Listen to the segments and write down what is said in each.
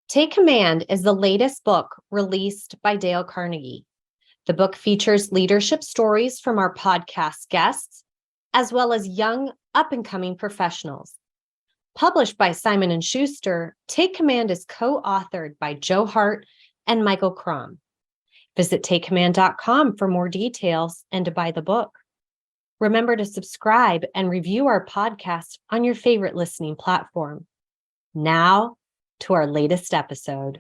Take Command is the latest book released by Dale Carnegie. The book features leadership stories from our podcast guests, as well as young up-and-coming professionals. Published by Simon & Schuster, Take Command is co-authored by Joe Hart and Michael Crom. Visit takecommand.com for more details and to buy the book. Remember to subscribe and review our podcast on your favorite listening platform. Now, to our latest episode.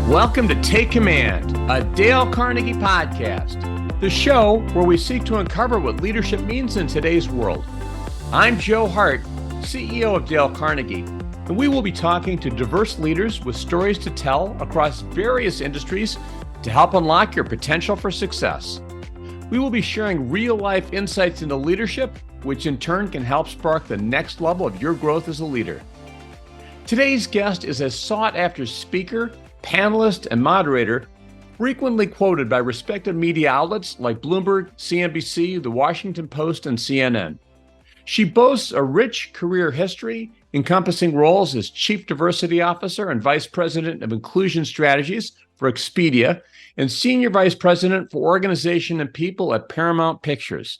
Welcome to Take Command, a Dale Carnegie podcast, the show where we seek to uncover what leadership means in today's world. I'm Joe Hart, CEO of Dale Carnegie, and we will be talking to diverse leaders with stories to tell across various industries to help unlock your potential for success. We will be sharing real-life insights into leadership, which in turn can help spark the next level of your growth as a leader. Today's guest is a sought-after speaker, panelist, and moderator, frequently quoted by respected media outlets like Bloomberg, CNBC, The Washington Post, and CNN. She boasts a rich career history encompassing roles as Chief Diversity Officer and Vice President of Inclusion Strategies for Expedia and Senior Vice President for Organization People at Paramount Pictures.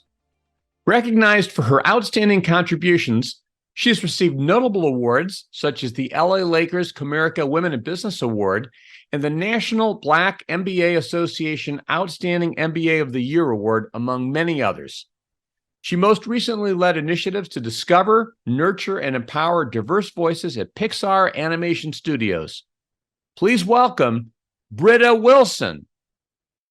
Recognized for her outstanding contributions, she has received notable awards such as the LA Lakers Comerica Women in Business Award and the National Black MBA Association Outstanding MBA of the Year Award, among many others. She most recently led initiatives to discover, nurture, and empower diverse voices at Pixar Animation Studios. Please welcome Britta Wilson.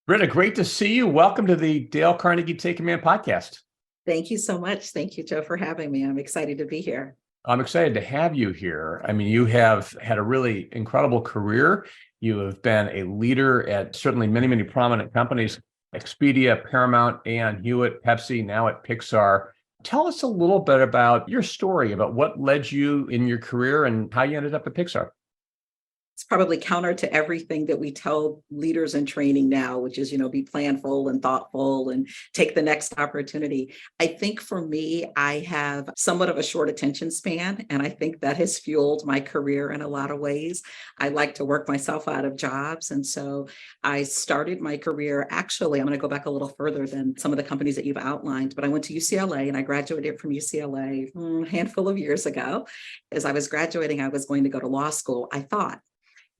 Britta, great to see you. Welcome to the Dale Carnegie Take Command podcast. Thank you so much. Thank you, Joe, for having me. I'm excited to be here. I'm excited to have you here. I mean, you have had a really incredible career. You have been a leader at certainly many, many prominent companies, Expedia, Paramount, and Hewitt, Pepsi, now at Pixar. Tell us a little bit about your story, about what led you in your career and how you ended up at Pixar. It's probably counter to everything that we tell leaders in training now, which is, be planful and thoughtful and take the next opportunity. I think for me, I have somewhat of a short attention span, and I think that has fueled my career in a lot of ways. I like to work myself out of jobs. And so I started my career, actually, I'm going to go back a little further than some of the companies that you've outlined, but I went to UCLA and I graduated from UCLA a handful of years ago. As I was graduating, I was going to go to law school, I thought,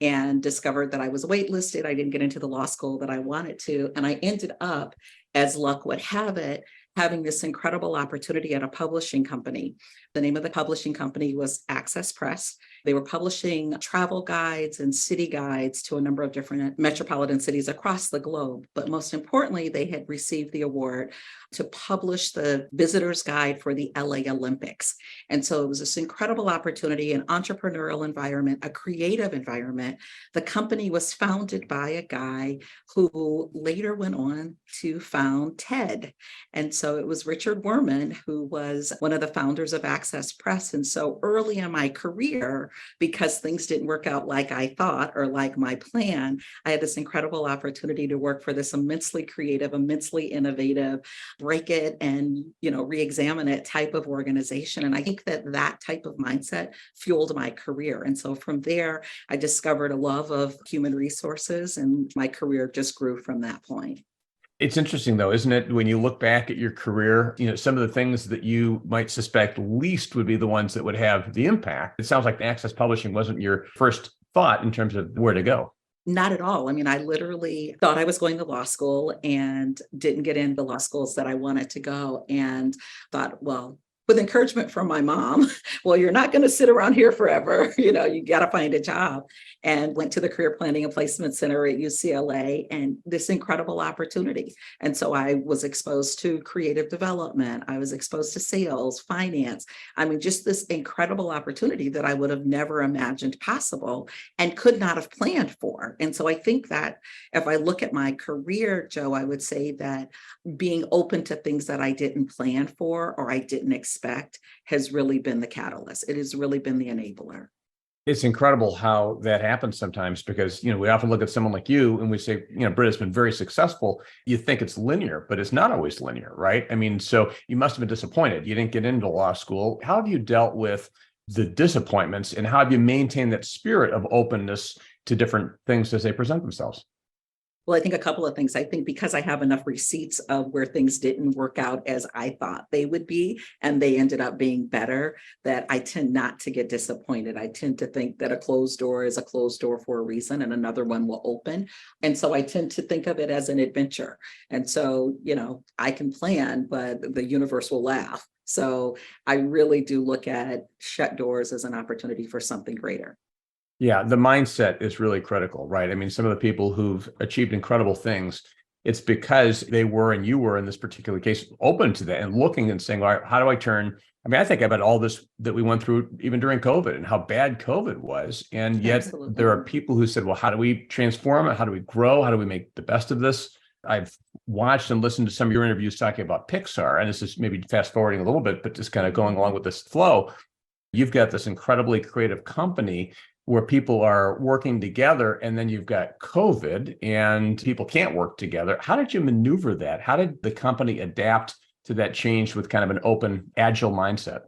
and discovered that I was waitlisted. I didn't get into the law school that I wanted to. And I ended up, as luck would have it, having this incredible opportunity at a publishing company. The name of the publishing company was Access Press. They were publishing travel guides and city guides to a number of different metropolitan cities across the globe. But most importantly, they had received the award to publish the visitor's guide for the LA Olympics. And so it was this incredible opportunity, an entrepreneurial environment, a creative environment. The company was founded by a guy who later went on to found TED. And so it was Richard Werman, who was one of the founders of Access Press. And so early in my career, because things didn't work out like I thought or like my plan, I had this incredible opportunity to work for this immensely creative, immensely innovative, break it and, re-examine it type of organization. And I think that type of mindset fueled my career. And so from there, I discovered a love of human resources, and my career just grew from that point. It's interesting, though, isn't it? When you look back at your career, some of the things that you might suspect least would be the ones that would have the impact. It sounds like Access Publishing wasn't your first thought in terms of where to go. Not at all. I mean, I literally thought I was going to law school and didn't get into law schools that I wanted to go, and thought, well, with encouragement from my mom, well, you're not going to sit around here forever. You got to find a job. And went to the Career Planning and Placement Center at UCLA, and this incredible opportunity. And so I was exposed to creative development. I was exposed to sales, finance. I mean, just this incredible opportunity that I would have never imagined possible and could not have planned for. And so I think that if I look at my career, Joe, I would say that being open to things that I didn't plan for or I didn't expect has really been the catalyst. It has really been the enabler. It's incredible how that happens sometimes because, we often look at someone like you and we say, Britta's been very successful. You think it's linear, but it's not always linear, right? I mean, so you must have been disappointed. You didn't get into law school. How have you dealt with the disappointments and how have you maintained that spirit of openness to different things as they present themselves? Well, I think a couple of things. I think because I have enough receipts of where things didn't work out as I thought they would be, and they ended up being better, that I tend not to get disappointed. I tend to think that a closed door is a closed door for a reason and another one will open. And so I tend to think of it as an adventure. And so, I can plan, but the universe will laugh. So I really do look at shut doors as an opportunity for something greater. Yeah, the mindset is really critical, right? I mean, some of the people who've achieved incredible things, it's because they were, and you were in this particular case, open to that and looking and saying, all right, how do I turn? I mean, I think about all this that we went through even during COVID and how bad COVID was. And yet Absolutely. there are people who said, well, how do we transform it? How do we grow? How do we make the best of this? I've watched and listened to some of your interviews talking about Pixar, and this is maybe fast forwarding a little bit, but just kind of going along with this flow. You've got this incredibly creative company where people are working together, and then you've got COVID and people can't work together. How did you maneuver that? How did the company adapt to that change with kind of an open, agile mindset?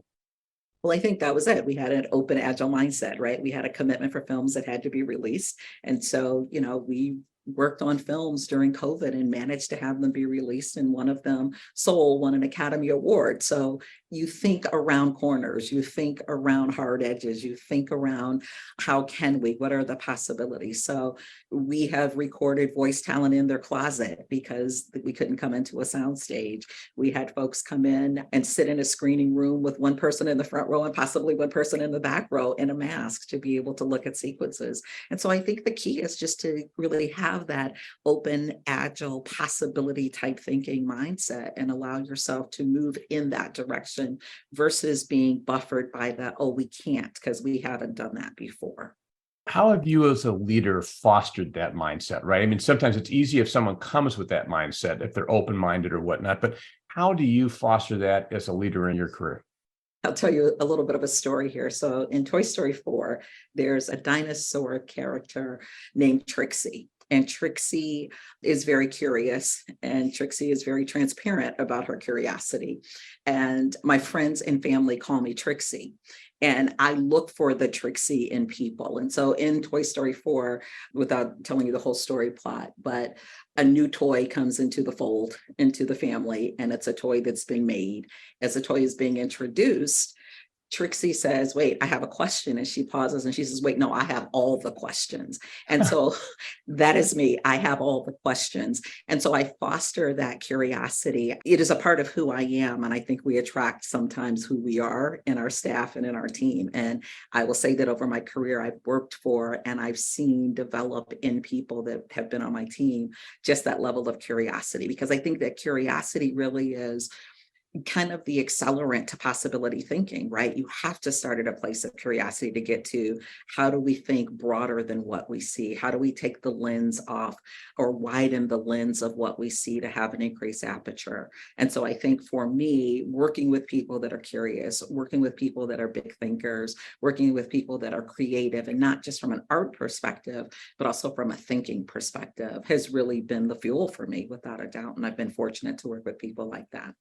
Well, I think that was it. We had an open, agile mindset, right? We had a commitment for films that had to be released. And so, we worked on films during COVID and managed to have them be released. And one of them, Soul, won an Academy Award. So you think around corners, you think around hard edges, you think around how can we, what are the possibilities? So we have recorded voice talent in their closet because we couldn't come into a sound stage. We had folks come in and sit in a screening room with one person in the front row and possibly one person in the back row in a mask to be able to look at sequences. And so I think the key is just to really have that open, agile, possibility type thinking mindset and allow yourself to move in that direction versus being buffered by the, oh, we can't because we haven't done that before. How have you as a leader fostered that mindset, right? I mean, sometimes it's easy if someone comes with that mindset, if they're open-minded or whatnot, but how do you foster that as a leader in your career? I'll tell you a little bit of a story here. So in Toy Story 4, there's a dinosaur character named Trixie. And Trixie is very curious, and Trixie is very transparent about her curiosity. And my friends and family call me Trixie. And I look for the Trixie in people. And so in Toy Story 4, without telling you the whole story plot, but a new toy comes into the fold, into the family, and it's a toy that's being made. As the toy is being introduced, Trixie says, wait, I have a question. And she pauses and she says, wait, no, I have all the questions. And so that is me. I have all the questions. And so I foster that curiosity. It is a part of who I am. And I think we attract sometimes who we are in our staff and in our team. And I will say that over my career, I've worked for and I've seen develop in people that have been on my team, just that level of curiosity, because I think that curiosity really is kind of the accelerant to possibility thinking, right? You have to start at a place of curiosity to get to how do we think broader than what we see? How do we take the lens off or widen the lens of what we see to have an increased aperture? And so I think for me, working with people that are curious, working with people that are big thinkers, working with people that are creative, and not just from an art perspective, but also from a thinking perspective has really been the fuel for me, without a doubt. And I've been fortunate to work with people like that.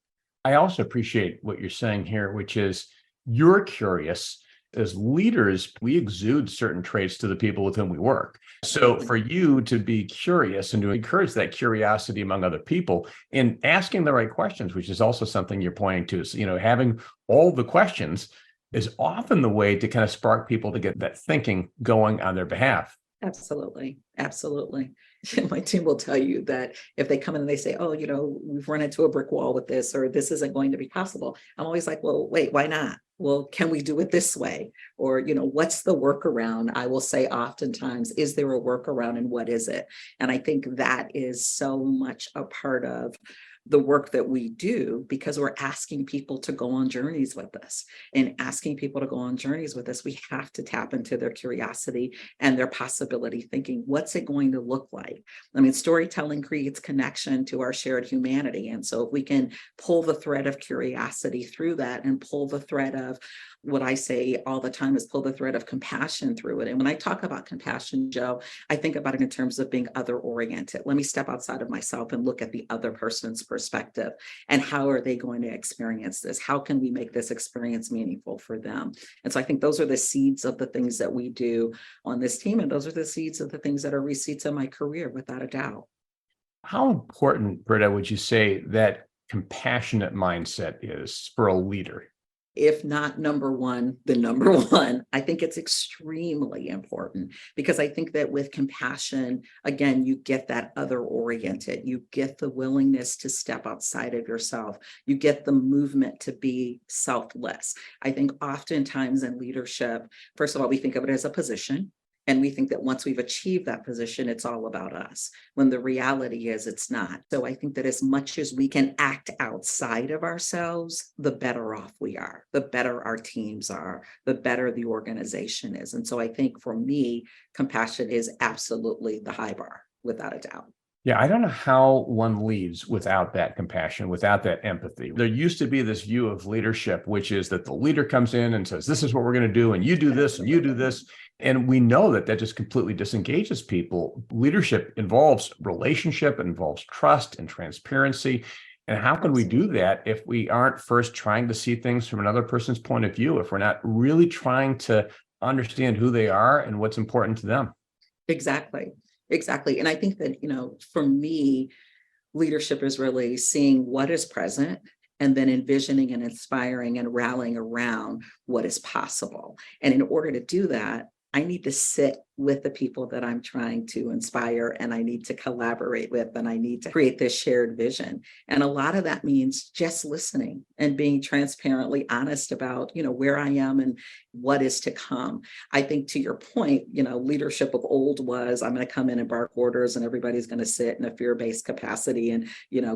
I also appreciate what you're saying here, which is you're curious. As leaders, we exude certain traits to the people with whom we work. So for you to be curious and to encourage that curiosity among other people and asking the right questions, which is also something you're pointing to, is, having all the questions is often the way to kind of spark people to get that thinking going on their behalf. Absolutely. Absolutely. My team will tell you that if they come in and they say, oh, we've run into a brick wall with this, or this isn't going to be possible. I'm always like, well, wait, why not? Well, can we do it this way? Or, what's the workaround? I will say oftentimes, is there a workaround and what is it? And I think that is so much a part of the work that we do, because we're asking people to go on journeys with us. And asking people to go on journeys with us, we have to tap into their curiosity and their possibility thinking. What's it going to look like? I mean, storytelling creates connection to our shared humanity. And so if we can pull the thread of curiosity through that and pull the thread of what I say all the time is pull the thread of compassion through it. And when I talk about compassion, Joe, I think about it in terms of being other oriented. Let me step outside of myself and look at the other person's perspective and how are they going to experience this? How can we make this experience meaningful for them? And so I think those are the seeds of the things that we do on this team. And those are the seeds of the things that are receipts in my career, without a doubt. How important, Britta, would you say that compassionate mindset is for a leader? If not number one, the number one. I think it's extremely important because I think that with compassion, again, you get that other oriented, you get the willingness to step outside of yourself, you get the movement to be selfless. I think oftentimes in leadership, first of all, we think of it as a position. And we think that once we've achieved that position, it's all about us, when the reality is it's not. So I think that as much as we can act outside of ourselves, the better off we are, the better our teams are, the better the organization is. And so I think for me, compassion is absolutely the high bar, without a doubt. Yeah, I don't know how one leads without that compassion, without that empathy. There used to be this view of leadership, which is that the leader comes in and says, this is what we're going to do, and you do this, and you do this. And we know that that just completely disengages people. Leadership involves relationship, it involves trust and transparency. And how can we do that if we aren't first trying to see things from another person's point of view, if we're not really trying to understand who they are and what's important to them? Exactly. Exactly. And I think that, for me, leadership is really seeing what is present and then envisioning and inspiring and rallying around what is possible. And in order to do that, I need to sit with the people that I'm trying to inspire, and I need to collaborate with, and I need to create this shared vision. And a lot of that means just listening and being transparently honest about, where I am and what is to come. I think to your point, leadership of old was, I'm going to come in and bark orders and everybody's going to sit in a fear-based capacity and,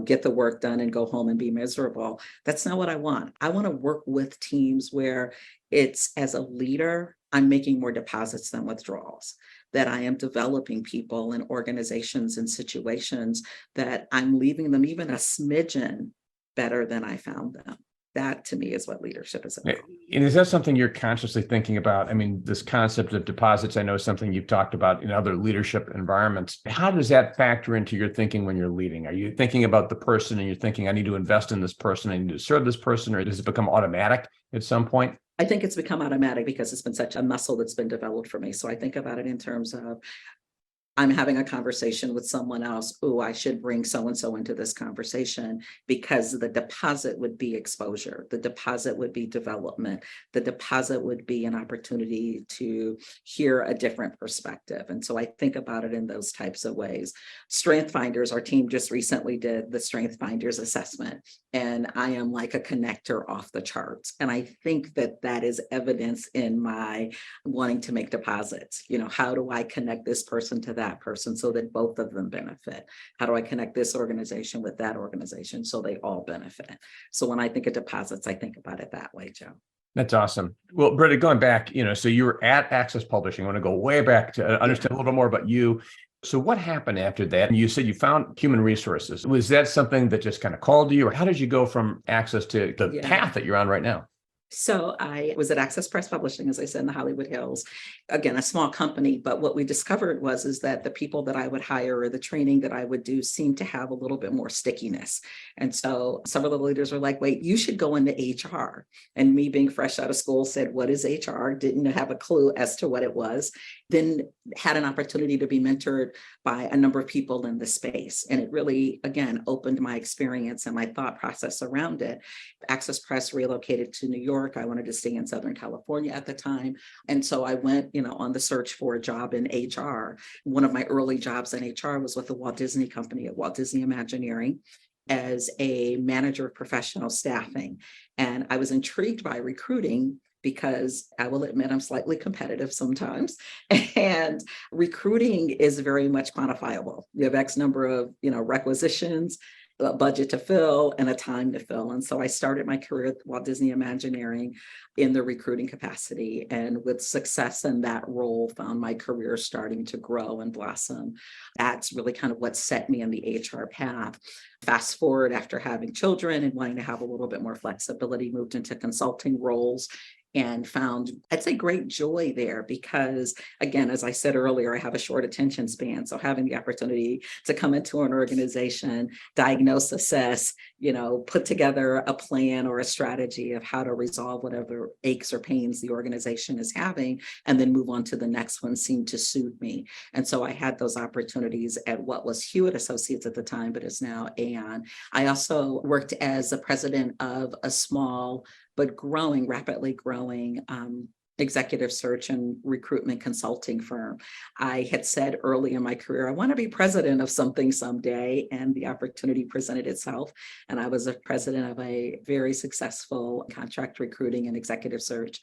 get the work done and go home and be miserable. That's not what I want. I want to work with teams where it's, as a leader, I'm making more deposits than withdrawals, that I am developing people and organizations and situations, that I'm leaving them even a smidgen better than I found them. That to me is what leadership is about. And is that something you're consciously thinking about? I mean, this concept of deposits, I know is something you've talked about in other leadership environments. How does that factor into your thinking when you're leading? Are you thinking about the person and you're thinking, I need to invest in this person, I need to serve this person, or does it become automatic at some point? I think it's become automatic because it's been such a muscle that's been developed for me. So I think about it in terms of, I'm having a conversation with someone else. Oh, I should bring so-and-so into this conversation because the deposit would be exposure. The deposit would be development. The deposit would be an opportunity to hear a different perspective. And so I think about it in those types of ways. Strength Finders, our team just recently did the Strength Finders assessment, and I am like a connector off the charts. And I think that that is evidence in my wanting to make deposits. How do I connect this person to that person so that both of them benefit? How do I connect this organization with that organization so they all benefit? So when I think of deposits, I think about it that way, Joe. That's awesome. Well, Britta, going back, so you were at Access Publishing. I want to go way back to understand a little bit more about you. So what happened after that? And you said you found human resources. Was that something that just kind of called to you, or how did you go from Access to the path that you're on right now? So I was at Access Press Publishing, as I said, in the Hollywood Hills. Again, a small company, but what we discovered is that the people that I would hire or the training that I would do seemed to have a little bit more stickiness. And so several of the leaders were like, wait, you should go into HR. And me being fresh out of school said, what is HR? Didn't have a clue as to what it was. Then had an opportunity to be mentored by a number of people in the space. And it really, again, opened my experience and my thought process around it. Access Press relocated to New York. I wanted to stay in Southern California at the time. And so I went, on the search for a job in HR. One of my early jobs in HR was with the Walt Disney Company at Walt Disney Imagineering as a manager of professional staffing. And I was intrigued by recruiting because I will admit I'm slightly competitive sometimes. And recruiting is very much quantifiable. You have X number of, requisitions, a budget to fill, and a time to fill. And so I started my career at Walt Disney Imagineering in the recruiting capacity, and with success in that role, found my career starting to grow and blossom. That's really kind of what set me in the HR path. Fast forward, after having children and wanting to have a little bit more flexibility, moved into consulting roles and found, I'd say, great joy there because, again, as I said earlier, I have a short attention span. So having the opportunity to come into an organization, diagnose, assess, put together a plan or a strategy of how to resolve whatever aches or pains the organization is having, and then move on to the next one seemed to suit me. And so I had those opportunities at what was Hewitt Associates at the time, but is now Aon. I also worked as the president of a small but rapidly growing executive search and recruitment consulting firm. I had said early in my career, I want to be president of something someday, and the opportunity presented itself. And I was a president of a very successful contract recruiting and executive search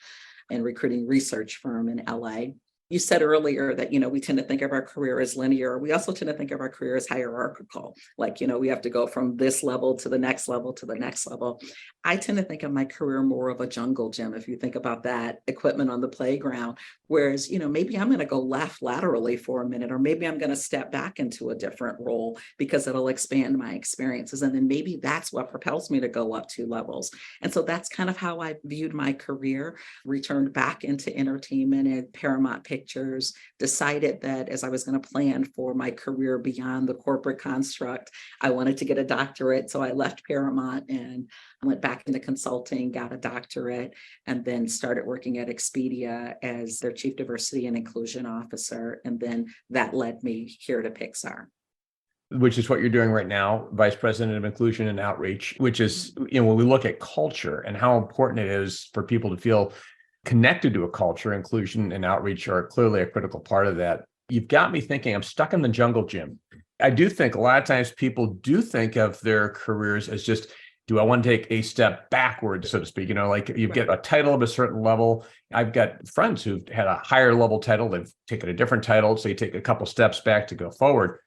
and recruiting research firm in LA. You said earlier that, we tend to think of our career as linear. We also tend to think of our career as hierarchical. Like, we have to go from this level to the next level to the next level. I tend to think of my career more of a jungle gym, if you think about that equipment on the playground. Whereas, maybe I'm going to go left laterally for a minute, or maybe I'm going to step back into a different role because it'll expand my experiences. And then maybe that's what propels me to go up 2 levels. And so that's kind of how I viewed my career, returned back into entertainment at Paramount Pictures, decided that as I was going to plan for my career beyond the corporate construct, I wanted to get a doctorate. So I left Paramount and went back into consulting, got a doctorate, and then started working at Expedia as their Chief Diversity and Inclusion Officer. And then that led me here to Pixar. Which is what you're doing right now, Vice President of Inclusion and Outreach, which is, when we look at culture and how important it is for people to feel connected to a culture, inclusion and outreach are clearly a critical part of that. You've got me thinking, I'm stuck in the jungle gym. I do think a lot of times people do think of their careers as just, do I want to take a step backward, so to speak? Like you get a title of a certain level. I've got friends who've had a higher level title. They've taken a different title. So you take a couple steps back to go forward.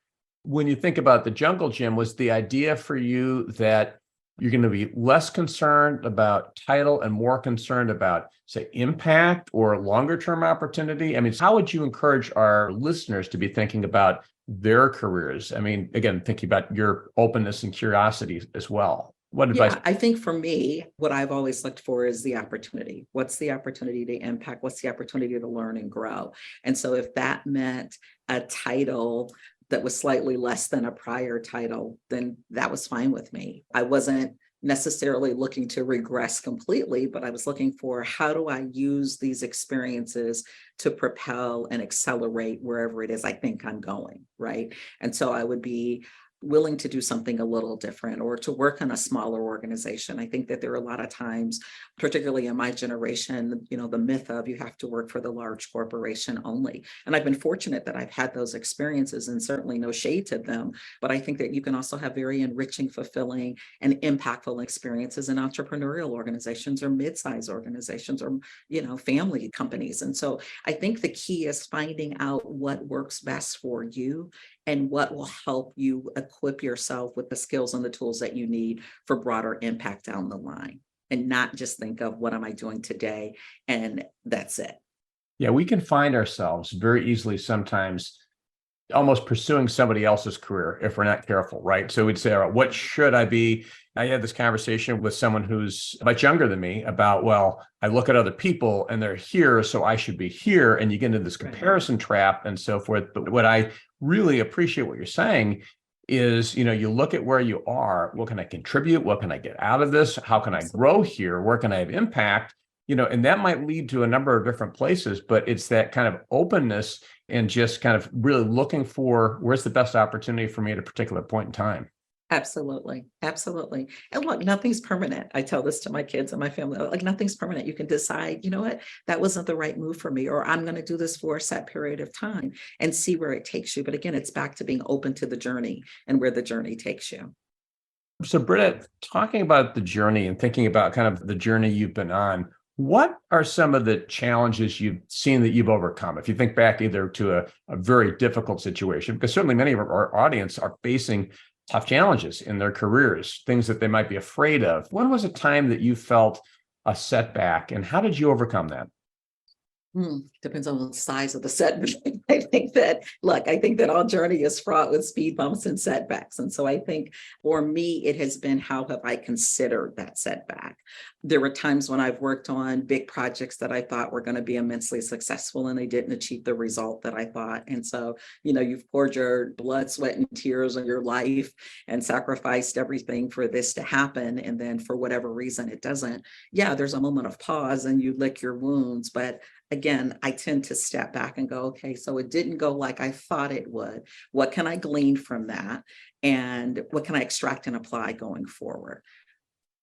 When you think about the jungle gym, was the idea for you that you're going to be less concerned about title and more concerned about, say, impact or longer term opportunity? I mean, how would you encourage our listeners to be thinking about their careers? I mean, again, thinking about your openness and curiosity as well. What advice? Yeah, I think for me, what I've always looked for is the opportunity. What's the opportunity to impact? What's the opportunity to learn and grow? And so if that meant a title that was slightly less than a prior title, then that was fine with me. I wasn't necessarily looking to regress completely, but I was looking for, how do I use these experiences to propel and accelerate wherever it is I think I'm going, right? And so I would be willing to do something a little different, or to work in a smaller organization. I think that there are a lot of times, particularly in my generation, the myth of you have to work for the large corporation only. And I've been fortunate that I've had those experiences, and certainly no shade to them. But I think that you can also have very enriching, fulfilling, and impactful experiences in entrepreneurial organizations or mid-sized organizations or, family companies. And so I think the key is finding out what works best for you and what will help you equip yourself with the skills and the tools that you need for broader impact down the line, and not just think of, what am I doing today? And that's it. Yeah, we can find ourselves very easily sometimes almost pursuing somebody else's career if we're not careful, right? So we'd say, all right, what should I be? I had this conversation with someone who's much younger than me about, well, I look at other people and they're here, so I should be here. And you get into this comparison trap and so forth. But what I really appreciate what you're saying is, you look at where you are, what can I contribute? What can I get out of this? How can I grow here? Where can I have impact? And that might lead to a number of different places, but it's that kind of openness and just kind of really looking for, where's the best opportunity for me at a particular point in time. Absolutely. Absolutely. And look, nothing's permanent. I tell this to my kids and my family, like, nothing's permanent. You can decide, what, that wasn't the right move for me, or I'm going to do this for a set period of time and see where it takes you. But again, it's back to being open to the journey and where the journey takes you. So Britta, talking about the journey and thinking about kind of the journey you've been on, what are some of the challenges you've seen that you've overcome? If you think back either to a very difficult situation, because certainly many of our audience are facing tough challenges in their careers, things that they might be afraid of. When was a time that you felt a setback, and how did you overcome that? Depends on the size of the setback. I think that all journey is fraught with speed bumps and setbacks. And so I think for me, it has been, how have I considered that setback? There were times when I've worked on big projects that I thought were going to be immensely successful and they didn't achieve the result that I thought. And so, you've poured your blood, sweat, and tears on your life and sacrificed everything for this to happen. And then for whatever reason, it doesn't. Yeah, there's a moment of pause and you lick your wounds. But again, I tend to step back and go, okay, so it didn't go like I thought it would. What can I glean from that? And what can I extract and apply going forward?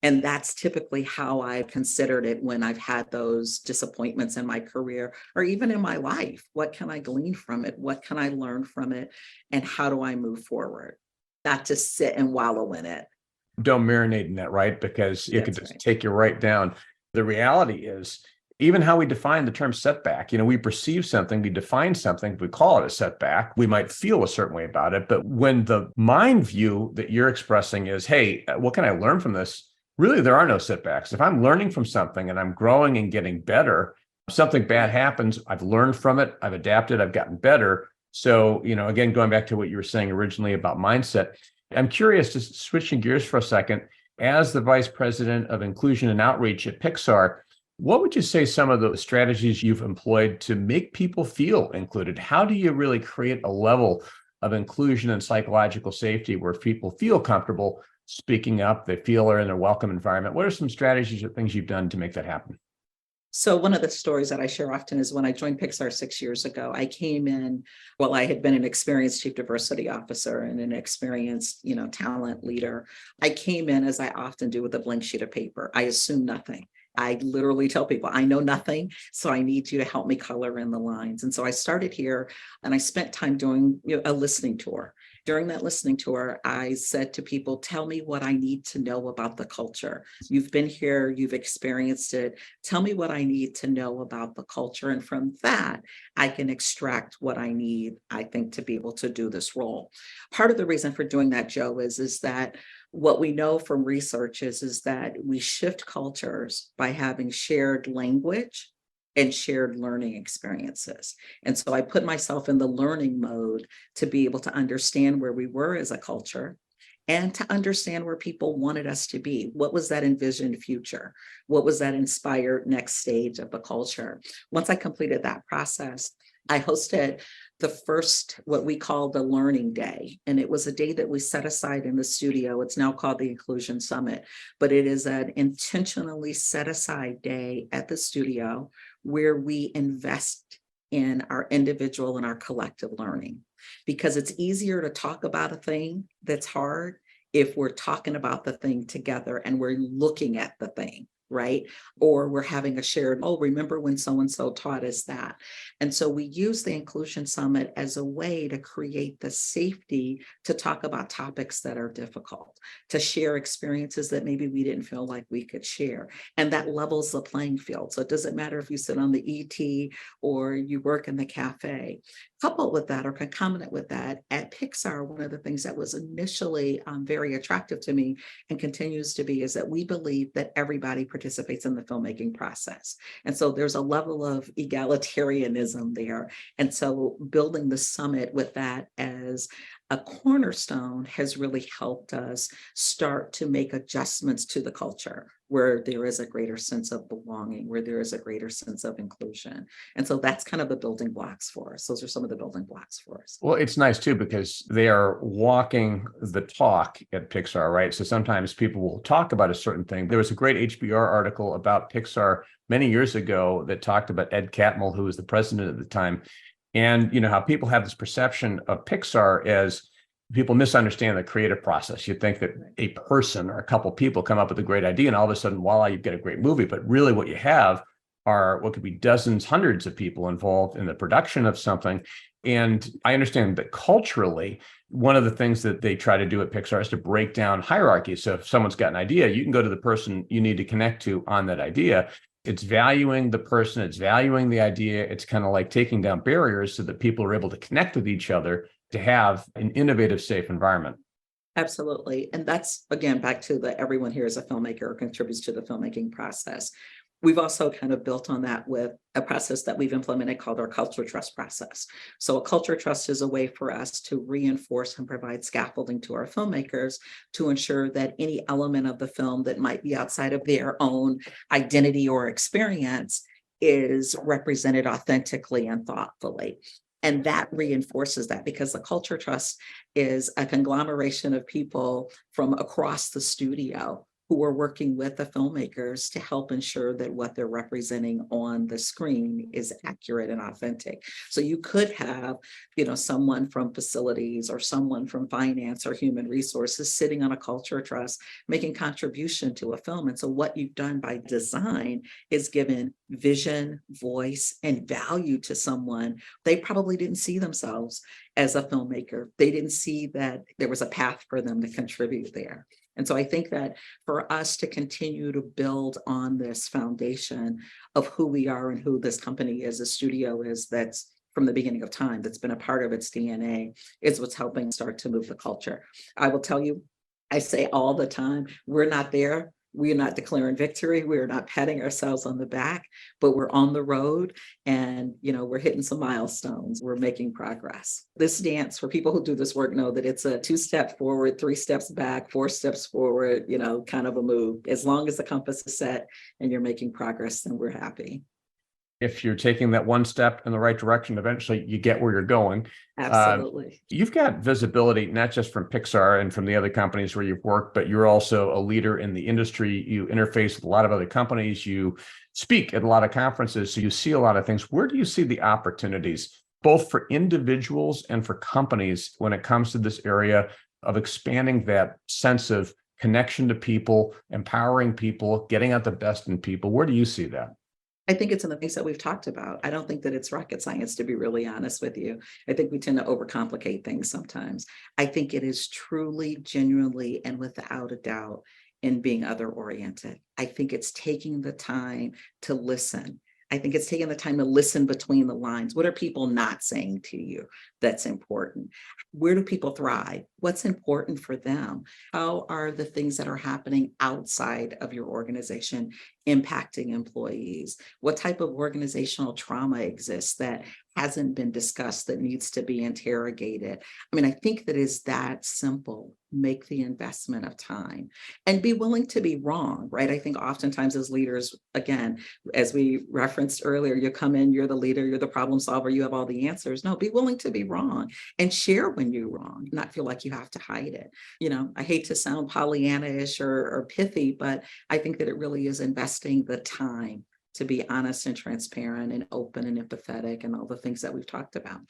And that's typically how I've considered it when I've had those disappointments in my career or even in my life. What can I glean from it? What can I learn from it? And how do I move forward? Not just sit and wallow in it. Don't marinate in that, right? Because it could That's just right. take you right down. The reality is, even how we define the term setback, we perceive something, we define something, we call it a setback, we might feel a certain way about it. But when the mind view that you're expressing is, hey, what can I learn from this? Really, there are no setbacks. If I'm learning from something and I'm growing and getting better, something bad happens, I've learned from it, I've adapted, I've gotten better. So, again, going back to what you were saying originally about mindset, I'm curious, just switching gears for a second, as the Vice President of Inclusion and Outreach at Pixar, what would you say some of the strategies you've employed to make people feel included? How do you really create a level of inclusion and psychological safety where people feel comfortable speaking up, they feel they're in a welcome environment? What are some strategies or things you've done to make that happen? So one of the stories that I share often is when I joined Pixar 6 years ago, I came in, I had been an experienced chief diversity officer and an experienced, talent leader. I came in, as I often do, with a blank sheet of paper. I assume nothing. I literally tell people, I know nothing, so I need you to help me color in the lines. And so I started here and I spent time doing a listening tour. During that listening tour, I said to people, tell me what I need to know about the culture. You've been here, you've experienced it. Tell me what I need to know about the culture. And from that, I can extract what I need, I think, to be able to do this role. Part of the reason for doing that, Joe, is that what we know from research is that we shift cultures by having shared language and shared learning experiences. And so I put myself in the learning mode to be able to understand where we were as a culture and to understand where people wanted us to be. What was that envisioned future? What was that inspired next stage of the culture? Once I completed that process, I hosted the first, what we call the Learning Day. And it was a day that we set aside in the studio. It's now called the Inclusion Summit, but it is an intentionally set aside day at the studio where we invest in our individual and our collective learning. Because it's easier to talk about a thing that's hard if we're talking about the thing together and we're looking at the thing, right? Or we're having a shared, remember when so-and-so taught us that. And so we use the Inclusion Summit as a way to create the safety to talk about topics that are difficult, to share experiences that maybe we didn't feel like we could share. And that levels the playing field. So it doesn't matter if you sit on the ET or you work in the cafe. Coupled with that, or concomitant with that, at Pixar, one of the things that was initially very attractive to me and continues to be is that we believe that everybody participates in the filmmaking process. And so there's a level of egalitarianism there. And so building the summit with that as a cornerstone has really helped us start to make adjustments to the culture where there is a greater sense of belonging, where there is a greater sense of inclusion. And so that's kind of the building blocks for us. Those are some of the building blocks for us. Well, it's nice too, because they are walking the talk at Pixar, right? So sometimes people will talk about a certain thing. There was a great HBR article about Pixar many years ago that talked about Ed Catmull, who was the president at the time. And how people have this perception of Pixar as people misunderstand the creative process. You think that a person or a couple people come up with a great idea and all of a sudden, voila, you get a great movie. But really what you have are what could be dozens, hundreds of people involved in the production of something. And I understand that culturally, one of the things that they try to do at Pixar is to break down hierarchies. So if someone's got an idea, you can go to the person you need to connect to on that idea. It's valuing the person, it's valuing the idea. It's kind of like taking down barriers so that people are able to connect with each other to have an innovative, safe environment. Absolutely. And that's, again, back to the everyone here is a filmmaker or contributes to the filmmaking process. We've also kind of built on that with a process that we've implemented called our culture trust process. So a culture trust is a way for us to reinforce and provide scaffolding to our filmmakers to ensure that any element of the film that might be outside of their own identity or experience is represented authentically and thoughtfully. And that reinforces that, because the culture trust is a conglomeration of people from across the studio who are working with the filmmakers to help ensure that what they're representing on the screen is accurate and authentic. So you could have, someone from facilities or someone from finance or human resources sitting on a culture trust, making contribution to a film. And so what you've done by design is given vision, voice, and value to someone. They probably didn't see themselves as a filmmaker. They didn't see that there was a path for them to contribute there. And so I think that for us to continue to build on this foundation of who we are and who this company is, a studio is, that's from the beginning of time, that's been a part of its DNA, is what's helping start to move the culture. I will tell you, I say all the time, we're not there. We're not declaring victory. We're not patting ourselves on the back, but we're on the road and, we're hitting some milestones. We're making progress. This dance, for people who do this work, know that it's a 2-step forward, 3 steps back, 4 steps forward, kind of a move. As long as the compass is set and you're making progress, then we're happy. If you're taking that one step in the right direction, eventually you get where you're going. Absolutely. You've got visibility, not just from Pixar and from the other companies where you've worked, but you're also a leader in the industry. You interface with a lot of other companies. You speak at a lot of conferences. So you see a lot of things. Where do you see the opportunities, both for individuals and for companies, when it comes to this area of expanding that sense of connection to people, empowering people, getting out the best in people? Where do you see that? I think it's in the things that we've talked about. I don't think that it's rocket science, to be really honest with you. I think we tend to overcomplicate things sometimes. I think it is truly, genuinely, and without a doubt in being other oriented. I think it's taking the time to listen. I think it's taking the time to listen between the lines. What are people not saying to you that's important? Where do people thrive? What's important for them? How are the things that are happening outside of your organization impacting employees? What type of organizational trauma exists that hasn't been discussed that needs to be interrogated? I mean, I think that is that simple. Make the investment of time and be willing to be wrong, right? I think oftentimes as leaders, again, as we referenced earlier, you come in, you're the leader, you're the problem solver, you have all the answers. No, be willing to be wrong and share when you're wrong, not feel like you have to hide it. I hate to sound Pollyanna-ish or pithy, but I think that it really is investing the time to be honest and transparent and open and empathetic and all the things that we've talked about.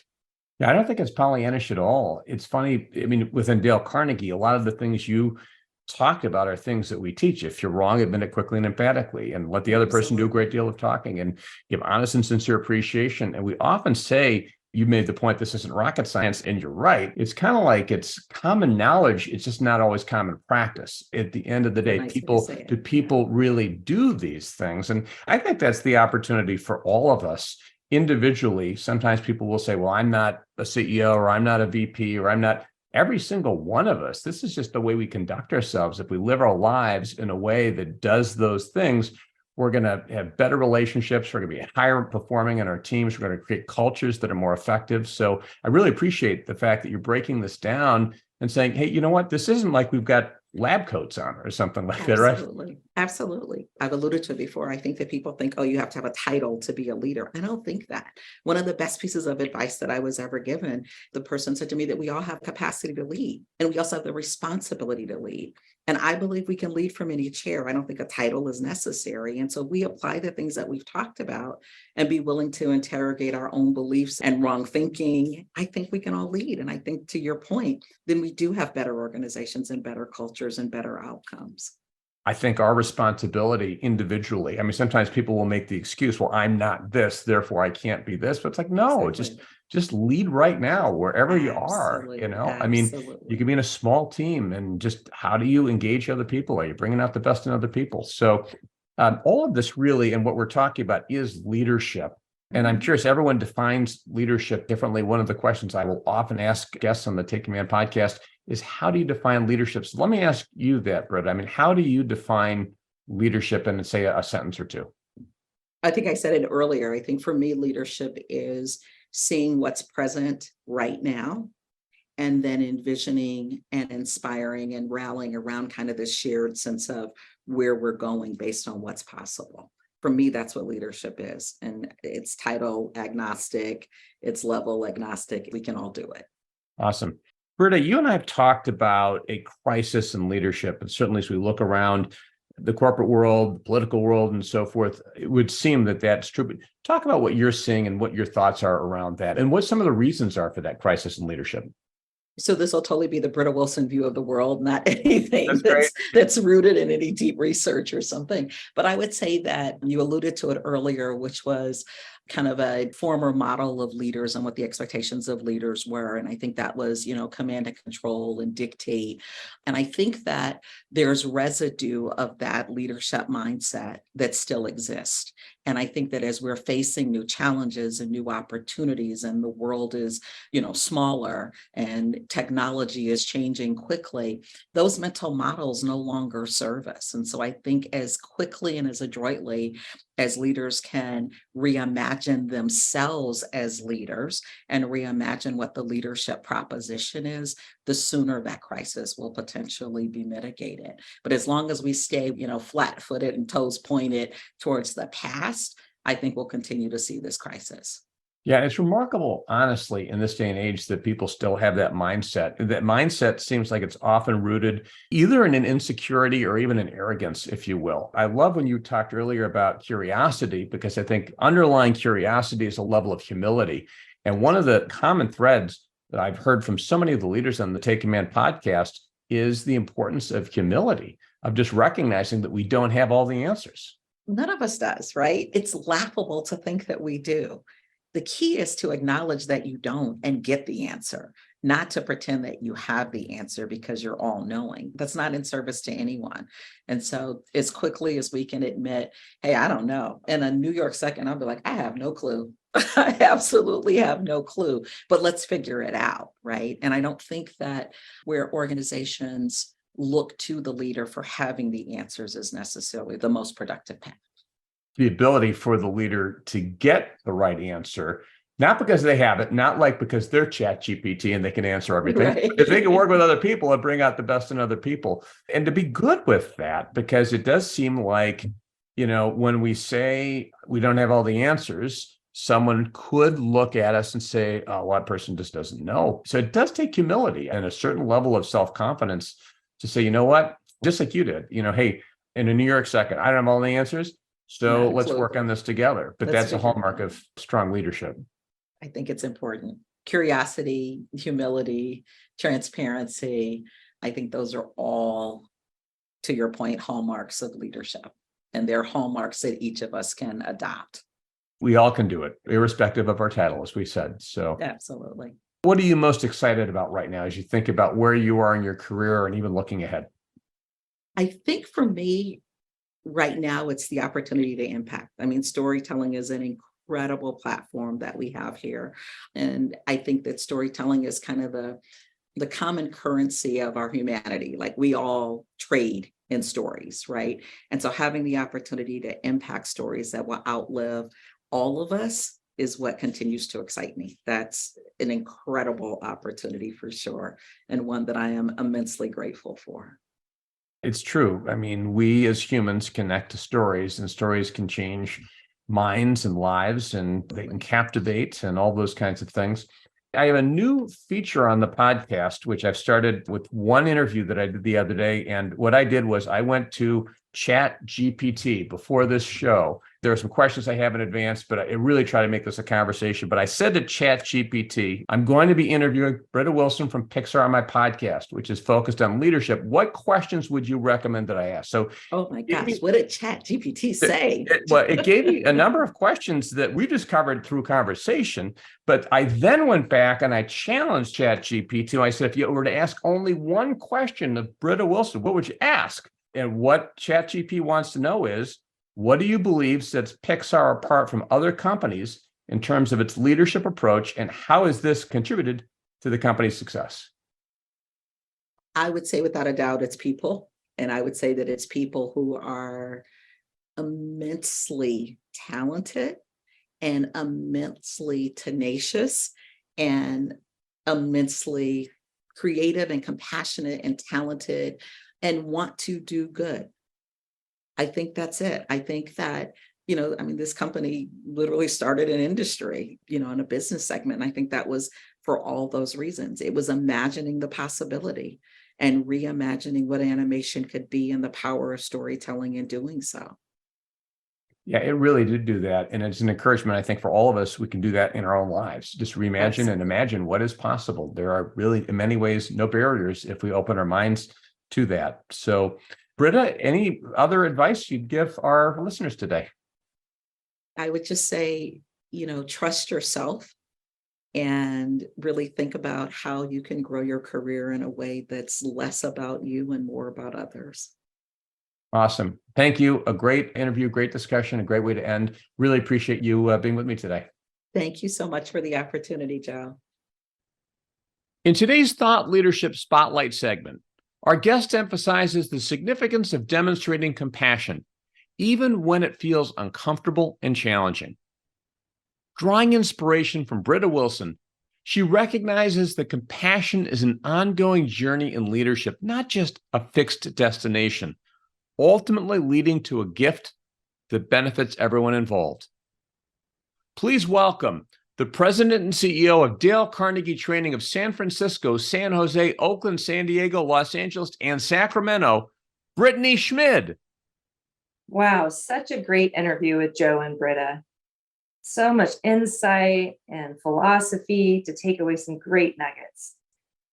Yeah, I don't think it's Pollyannish at all. It's funny. I mean, within Dale Carnegie, a lot of the things you talk about are things that we teach. If you're wrong, admit it quickly and emphatically, and let the other person do a great deal of talking, and give honest and sincere appreciation. And we often say, you made the point, this isn't rocket science, and you're right. It's kind of like it's common knowledge. It's just not always common practice. At the end of the day, people really do these things? And I think that's the opportunity for all of us individually. Sometimes people will say, well, I'm not a CEO, or I'm not a VP, or I'm not. Every single one of us, this is just the way we conduct ourselves. If we live our lives in a way that does those things, we're going to have better relationships. We're going to be higher performing in our teams. We're going to create cultures that are more effective. So I really appreciate the fact that you're breaking this down and saying, hey, you know what? This isn't like we've got lab coats on or something like that, right? Absolutely. Absolutely. I've alluded to it before. I think that people think, oh, you have to have a title to be a leader. I don't think that. One of the best pieces of advice that I was ever given, the person said to me that we all have capacity to lead, and we also have the responsibility to lead. And I believe we can lead from any chair. I don't think a title is necessary. And so we apply the things that we've talked about and be willing to interrogate our own beliefs and wrong thinking. I think we can all lead. And I think, to your point, then we do have better organizations and better cultures and better outcomes. I think our responsibility individually, I mean, sometimes people will make the excuse, well, I'm not this, therefore I can't be this. But it's like, no, just lead right now, wherever you are, I mean, you can be in a small team, and just how do you engage other people? Are you bringing out the best in other people? So all of this really, and what we're talking about, is leadership. And I'm curious, everyone defines leadership differently. One of the questions I will often ask guests on the Take Command podcast is, how do you define leadership? So let me ask you that, Britta. I mean, how do you define leadership in, say, a sentence or two? I think I said it earlier. I think for me, leadership is seeing what's present right now and then envisioning and inspiring and rallying around kind of this shared sense of where we're going based on what's possible. For me, that's what leadership is. And it's title agnostic, it's level agnostic. We can all do it. Awesome. Britta, you and I have talked about a crisis in leadership. And certainly as we look around the corporate world, the political world, and so forth, it would seem that that's true. But talk about what you're seeing and what your thoughts are around that and what some of the reasons are for that crisis in leadership. So this will totally be the Britta Wilson view of the world, not anything That's that's rooted in any deep research or something. But I would say that you alluded to it earlier, which was kind of a former model of leaders and what the expectations of leaders were. And I think that was, command and control and dictate. And I think that there's residue of that leadership mindset that still exists. And I think that as we're facing new challenges and new opportunities, and the world is, smaller and technology is changing quickly, those mental models no longer serve us. And so I think as quickly and as adroitly as leaders can reimagine themselves as leaders and reimagine what the leadership proposition is, the sooner that crisis will potentially be mitigated. But as long as we stay, flat-footed and toes pointed towards the past, I think we'll continue to see this crisis. Yeah, it's remarkable, honestly, in this day and age that people still have that mindset. That mindset seems like it's often rooted either in an insecurity or even an arrogance, if you will. I love when you talked earlier about curiosity, because I think underlying curiosity is a level of humility. And one of the common threads that I've heard from so many of the leaders on the Take Command podcast is the importance of humility, of just recognizing that we don't have all the answers. None of us does, right? It's laughable to think that we do. The key is to acknowledge that you don't and get the answer, not to pretend that you have the answer because you're all knowing. That's not in service to anyone. And so as quickly as we can admit, hey, I don't know. In a New York second, I'll be like, I have no clue. I absolutely have no clue, but let's figure it out, right? And I don't think that where organizations look to the leader for having the answers is necessarily the most productive path. The ability for the leader to get the right answer, not because they have it, not like because they're Chat GPT and they can answer everything, Right. if they can work with other people and bring out the best in other people, and to be good with that, because it does seem like, when we say we don't have all the answers, someone could look at us and say, oh, well, that person just doesn't know. So it does take humility and a certain level of self-confidence to say, you know what, just like you did, hey, in a New York second, I don't have all the answers. So let's work on this together. But that's a hallmark of strong leadership. I think it's important. Curiosity, humility, transparency. I think those are all, to your point, hallmarks of leadership. And they're hallmarks that each of us can adopt. We all can do it, irrespective of our title, as we said. So absolutely. What are you most excited about right now as you think about where you are in your career and even looking ahead? I think for me, right now, it's the opportunity to impact. I mean, storytelling is an incredible platform that we have here. And I think that storytelling is kind of the common currency of our humanity. Like, we all trade in stories, right? And so having the opportunity to impact stories that will outlive all of us is what continues to excite me. That's an incredible opportunity for sure, and one that I am immensely grateful for. It's true. I mean, we as humans connect to stories, and stories can change minds and lives, and they can captivate and all those kinds of things. I have a new feature on the podcast, which I've started with one interview that I did the other day. And what I did was I went to Chat GPT before this show. There are some questions I have in advance, but I really try to make this a conversation. But I said to Chat GPT, I'm going to be interviewing Britta Wilson from Pixar on my podcast, which is focused on leadership. What questions would you recommend that I ask? So, oh my gosh, what did Chat GPT say? It gave me a number of questions that we just covered through conversation. But I then went back and I challenged Chat GPT. I said, if you were to ask only one question of Britta Wilson, what would you ask? And what ChatGPT wants to know is, what do you believe sets Pixar apart from other companies in terms of its leadership approach, and how has this contributed to the company's success? I would say without a doubt, it's people. And I would say that it's people who are immensely talented and immensely tenacious and immensely creative and compassionate and talented and want to do good. I think that's it. I think that, this company literally started an industry, in a business segment. And I think that was for all those reasons. It was imagining the possibility and reimagining what animation could be and the power of storytelling in doing so. Yeah, it really did do that. And it's an encouragement, I think, for all of us. We can do that in our own lives. Just reimagine and imagine what is possible. There are really, in many ways, no barriers if we open our minds to that. So, Britta, any other advice you'd give our listeners today? I would just say, trust yourself and really think about how you can grow your career in a way that's less about you and more about others. Awesome. Thank you. A great interview, great discussion, a great way to end. Really appreciate you being with me today. Thank you so much for the opportunity, Joe. In today's Thought Leadership Spotlight segment, our guest emphasizes the significance of demonstrating compassion, even when it feels uncomfortable and challenging. Drawing inspiration from Britta Wilson, she recognizes that compassion is an ongoing journey in leadership, not just a fixed destination, ultimately leading to a gift that benefits everyone involved. Please welcome the President and CEO of Dale Carnegie Training of San Francisco, San Jose, Oakland, San Diego, Los Angeles, and Sacramento, Brittany Schmid. Wow, such a great interview with Joe and Britta. So much insight and philosophy to take away some great nuggets.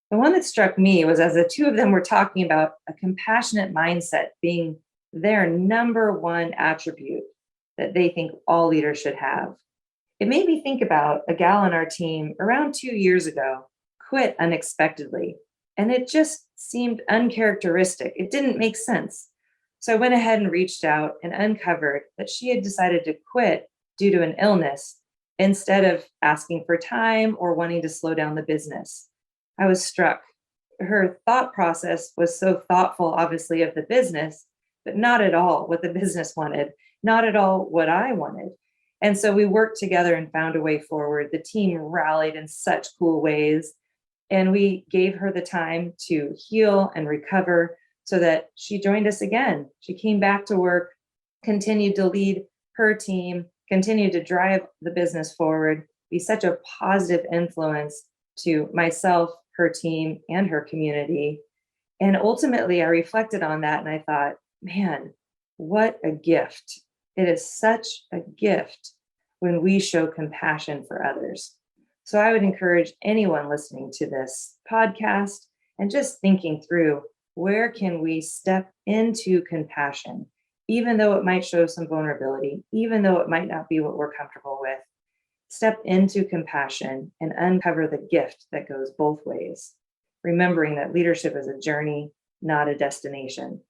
The one that struck me was as the two of them were talking about a compassionate mindset being their number one attribute that they think all leaders should have. It made me think about a gal on our team around 2 years ago, quit unexpectedly, and it just seemed uncharacteristic. It didn't make sense. So I went ahead and reached out and uncovered that she had decided to quit due to an illness instead of asking for time or wanting to slow down the business. I was struck. Her thought process was so thoughtful, obviously, of the business, but not at all what the business wanted, not at all what I wanted. And so we worked together and found a way forward. The team rallied in such cool ways, and we gave her the time to heal and recover so that she joined us again. She came back to work, continued to lead her team, continued to drive the business forward, be such a positive influence to myself, her team, and her community. And ultimately, I reflected on that and I thought, man, what a gift. It is such a gift when we show compassion for others. So I would encourage anyone listening to this podcast and just thinking through, where can we step into compassion, even though it might show some vulnerability, even though it might not be what we're comfortable with? Step into compassion and uncover the gift that goes both ways, remembering that leadership is a journey, not a destination.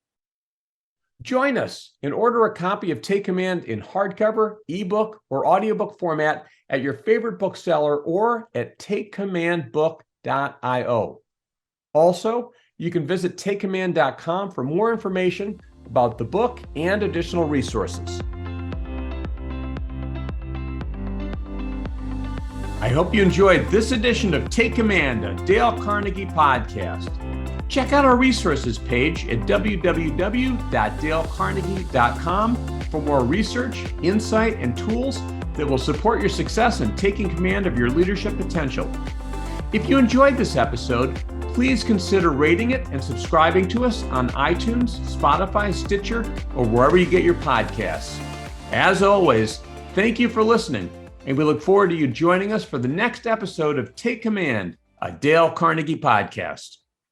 Join us and order a copy of Take Command in hardcover, ebook, or audiobook format at your favorite bookseller or at takecommandbook.io. Also, you can visit takecommand.com for more information about the book and additional resources. I hope you enjoyed this edition of Take Command, a Dale Carnegie podcast. Check out our resources page at www.dalecarnegie.com for more research, insight, and tools that will support your success in taking command of your leadership potential. If you enjoyed this episode, please consider rating it and subscribing to us on iTunes, Spotify, Stitcher, or wherever you get your podcasts. As always, thank you for listening, and we look forward to you joining us for the next episode of Take Command, a Dale Carnegie podcast.